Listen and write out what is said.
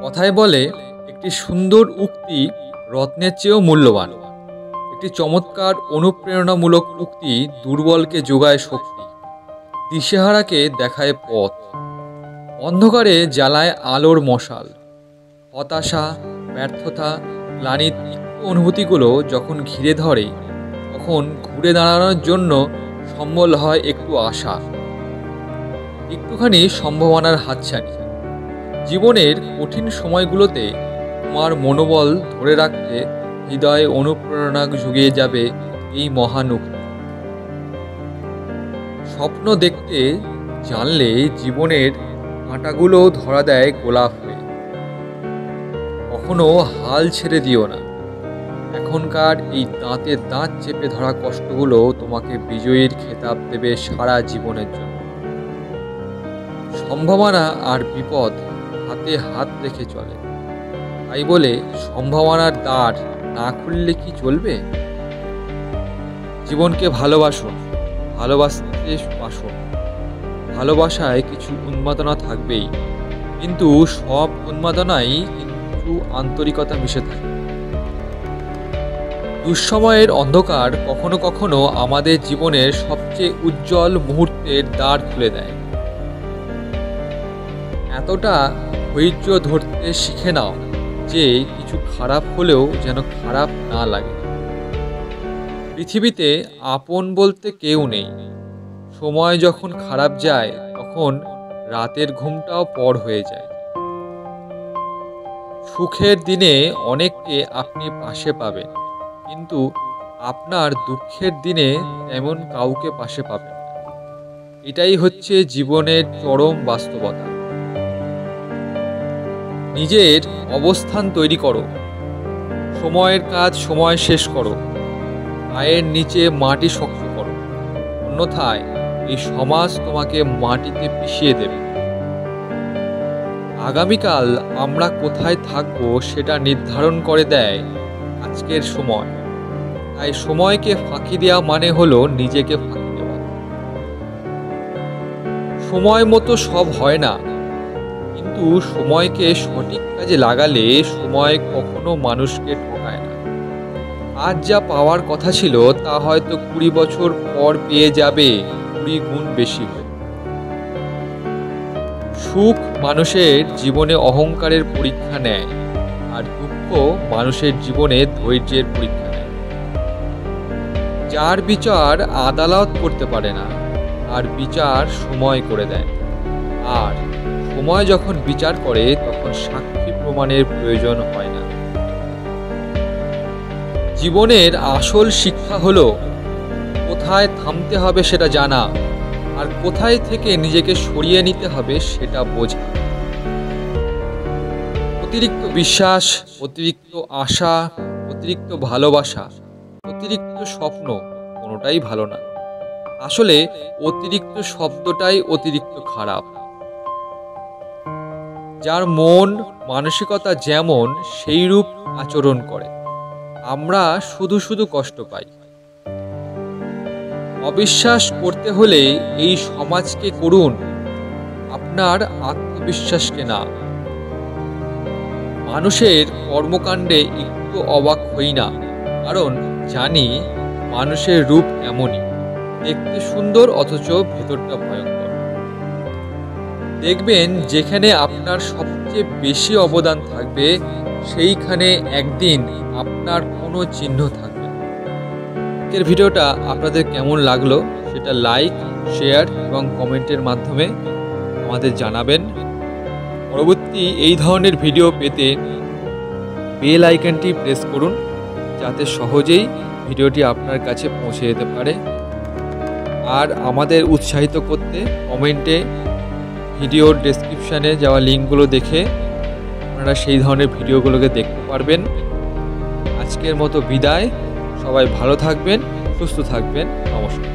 কথায় বলে একটি সুন্দর উক্তি রত্নের চেয়েও মূল্যবান। একটি চমৎকার অনুপ্রেরণামূলক উক্তি দুর্বলকে যোগায় শক্তি, দিশেহারাকে দেখায় পথ, অন্ধকারে জ্বালায় আলোর মশাল। হতাশা, ব্যর্থতা, গ্লানির তিক্ত অনুভূতিগুলো যখন ঘিরে ধরে, তখন ঘুরে দাঁড়ানোর জন্য সম্বল হয় একটু আশা, একটুখানি সম্ভাবনার হাতছানি। জীবনের কঠিন সময়গুলোতে তোমার মনোবল ধরে রাখতে হৃদয়ে অনুপ্রেরণা জুগিয়ে যাবে এই মহান উক্তি। স্বপ্ন দেখতে জানলে জীবনের কাঁটাগুলো ধরা দেয় গোলাপ হয়ে। কখনো হাল ছেড়ে দিও না। এখনকার এই দাঁতে দাঁত চেপে ধরা কষ্টগুলো তোমাকে বিজয়ীর খেতাব দেবে সারা জীবনের জন্য। সম্ভাবনা আর বিপদ হাতে হাত রেখে চলে, তাই বলে সম্ভাবনার দ্বার না খুললে কি চলবে? জীবনকে ভালোবাসো, ভালোবাসতে বাসো। ভালোবাসায় কিছু উন্মাদনা থাকবেই, কিন্তু সব উন্মাদনাই কিন্তু আন্তরিকতা মিশে থাকে। দুঃসময়ের অন্ধকার কখনো কখনো আমাদের জীবনের সবচেয়ে উজ্জ্বল মুহূর্তের দ্বার খুলে দেয়। এতটা ধৈর্য ধরতে শিখে নাও যে কিছু খারাপ হলেও যেন খারাপ না লাগে। পৃথিবীতে আপন বলতে কেউ নেই। সময় যখন খারাপ যায়, তখন রাতের ঘুমটাও পর হয়ে যায়। সুখের দিনে অনেককে আপনি পাশে পাবেন, কিন্তু আপনার দুঃখের দিনে তেমন কাউকে পাশে পাবেন না। এটাই হচ্ছে জীবনের চরম বাস্তবতা। নিজের অবস্থান তৈরি করো, সময়ের কাজ সময় শেষ করো, পায়ের নিচে মাটি শক্ত করো, অন্যথায় এই সমাজ তোমাকে মাটিতে পিষিয়ে দেবে। আগামীকাল আমরা কোথায় থাকবো সেটা নির্ধারণ করে দেয় আজকের সময়। তাই সময়কে ফাঁকি দেওয়া মানে হলো নিজেকে ফাঁকি দেওয়া। সময় মতো সব হয় না, কিন্তু সময়কে সঠিক কাজে লাগালে সময় কখনো মানুষকে ঠকায় না। আজ যা পাওয়ার কথা ছিল তা হয়তো 20 বছর পর পেয়ে যাবে 20 গুণ বেশি হয়ে। সুখ মানুষের জীবনে অহংকারের পরীক্ষা নেয়, আর দুঃখ মানুষের জীবনে ধৈর্যের পরীক্ষা নেয়। যার বিচার আদালত করতে পারে না, আর বিচার সময় করে দেয়। আর সময় যখন বিচার করে, তখন সাক্ষী প্রমাণের প্রয়োজন হয় না। জীবনের আসল শিক্ষা হলো কোথায় থামতে হবে সেটা জানা, আর কোথায় থেকে নিজেকে সরিয়ে নিতে হবে সেটা বোঝা। অতিরিক্ত বিশ্বাস, অতিরিক্ত আশা, অতিরিক্ত ভালোবাসা, অতিরিক্ত স্বপ্ন কোনোটাই ভালো না। আসলে অতিরিক্ত শব্দটাই অতিরিক্ত খারাপ। যার মন মানসিকতা যেমন, সেই রূপ আচরণ করে। আমরা শুধু শুধু কষ্ট পাই। অবিশ্বাস করতে হলে এই সমাজকে করুন, আপনার আত্মবিশ্বাসকে না। মানুষের কর্মকাণ্ডে একটু অবাক হই না, কারণ জানি মানুষের রূপ এমনই, দেখতে সুন্দর অথচ ভেতরটা ভয়ঙ্কর। দেখবেন যেখানে আপনার সবচেয়ে বেশি অবদান থাকবে, সেইখানে একদিন আপনার কোনো চিহ্ন থাকবে না। আজকের ভিডিওটা আপনাদের কেমন লাগলো সেটা লাইক, শেয়ার এবং কমেন্টের মাধ্যমে আমাদের জানাবেন। পরবর্তী এই ধরনের ভিডিও পেতে বেল আইকনটি প্রেস করুন, যাতে সহজেই ভিডিওটি আপনার কাছে পৌঁছে যেতে পারে। আর আমাদের উৎসাহিত করতে কমেন্টে ভিডিওর ডেসক্রিপশানে যাওয়া লিঙ্কগুলো দেখে আপনারা সেই ধরনের ভিডিওগুলোকে দেখতে পারবেন। আজকের মতো বিদায়। সবাই ভালো থাকবেন, সুস্থ থাকবেন। নমস্কার।